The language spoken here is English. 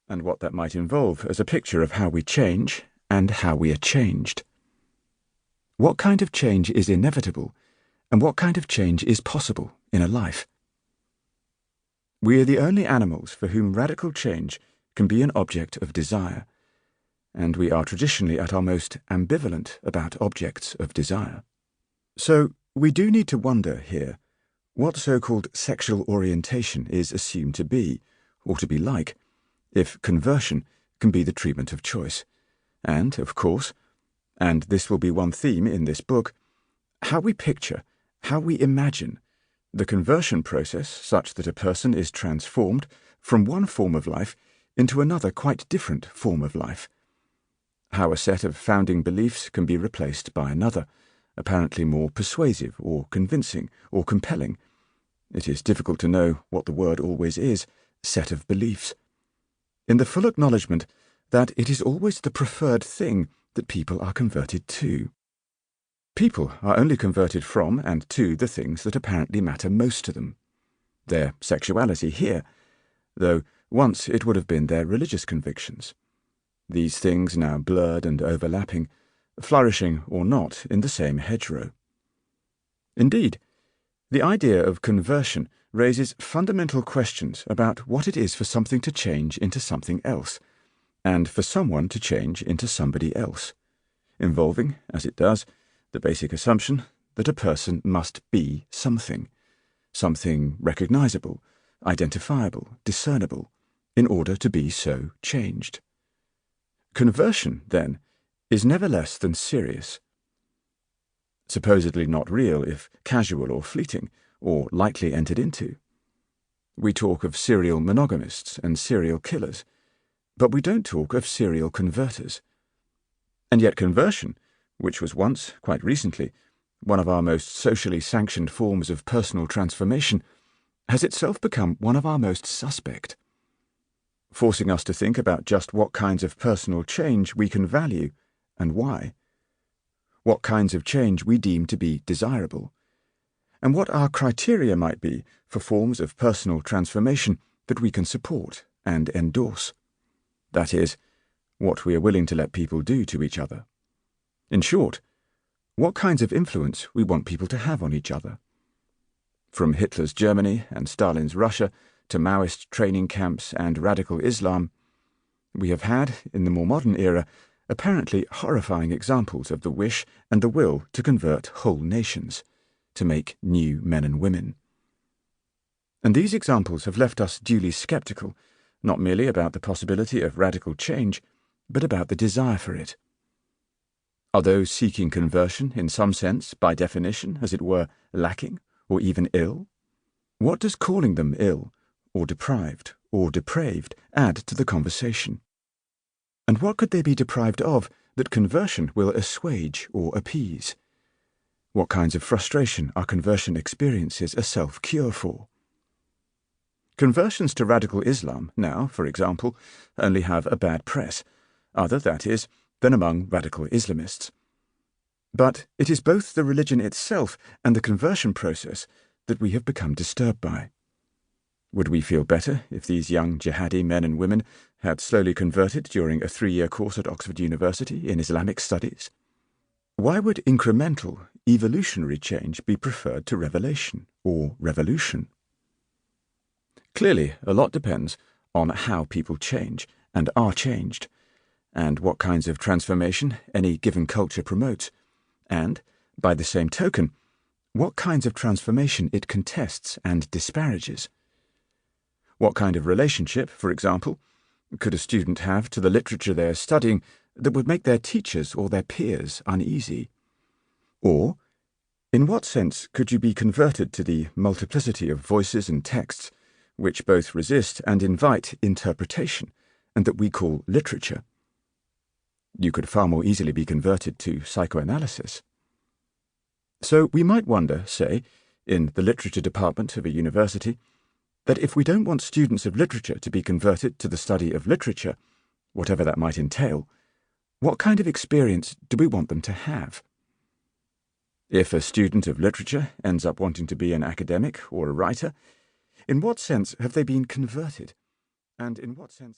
and what that might involve as a picture of how we change and how we are changed. What kind of change is inevitable, and what kind of change is possible in a life? We are the only animals for whom radical change can be an object of desire, and we are traditionally at our most ambivalent about objects of desire. So we do need to wonder here what so-called sexual orientation is assumed to be, or to be like, if conversion can be the treatment of choice. And, of course, and this will be one theme in this book, how we picture, how we imagine the conversion process such that a person is transformed from one form of life into another quite different form of life. How a set of founding beliefs can be replaced by another, apparently more persuasive or convincing or compelling. It is difficult to know what the word always is, set of beliefs. In the full acknowledgement that it is always the preferred thing that people are converted to. People are only converted from and to the things that apparently matter most to them. Their sexuality here, though once it would have been their religious convictions. These things now blurred and overlapping, flourishing or not in the same hedgerow. Indeed, the idea of conversion raises fundamental questions about what it is for something to change into something else, and for someone to change into somebody else, involving, as it does, the basic assumption that a person must be something recognizable, identifiable, discernible, in order to be so changed. Conversion, then, is never less than serious. Supposedly not real if casual or fleeting, or lightly entered into. We talk of serial monogamists and serial killers, but we don't talk of serial converters. And yet conversion, which was once, quite recently, one of our most socially sanctioned forms of personal transformation, has itself become one of our most suspect, forcing us to think about just what kinds of personal change we can value and why, what kinds of change we deem to be desirable, and what our criteria might be for forms of personal transformation that we can support and endorse. That is, what we are willing to let people do to each other. In short, what kinds of influence we want people to have on each other. From Hitler's Germany and Stalin's Russia to Maoist training camps and radical Islam, we have had, in the more modern era, apparently horrifying examples of the wish and the will to convert whole nations, to make new men and women. And these examples have left us duly sceptical, not merely about the possibility of radical change, but about the desire for it. Are those seeking conversion, in some sense, by definition, as it were, lacking, or even ill? What does calling them ill, or deprived, or depraved, add to the conversation? And what could they be deprived of that conversion will assuage or appease? What kinds of frustration are conversion experiences a self-cure for? Conversions to radical Islam now, for example, only have a bad press, other, that is, than among radical Islamists. But it is both the religion itself and the conversion process that we have become disturbed by. Would we feel better if these young jihadi men and women had slowly converted during a 3-year course at Oxford University in Islamic studies? Why would incremental, evolutionary change be preferred to revelation or revolution? Clearly, a lot depends on how people change and are changed, and what kinds of transformation any given culture promotes, and, by the same token, what kinds of transformation it contests and disparages. What kind of relationship, for example, could a student have to the literature they are studying that would make their teachers or their peers uneasy? Or, in what sense could you be converted to the multiplicity of voices and texts which both resist and invite interpretation, and that we call literature? You could far more easily be converted to psychoanalysis. So we might wonder, say, in the literature department of a university, that if we don't want students of literature to be converted to the study of literature, whatever that might entail, what kind of experience do we want them to have? If a student of literature ends up wanting to be an academic or a writer, in what sense have they been converted? And in what sense...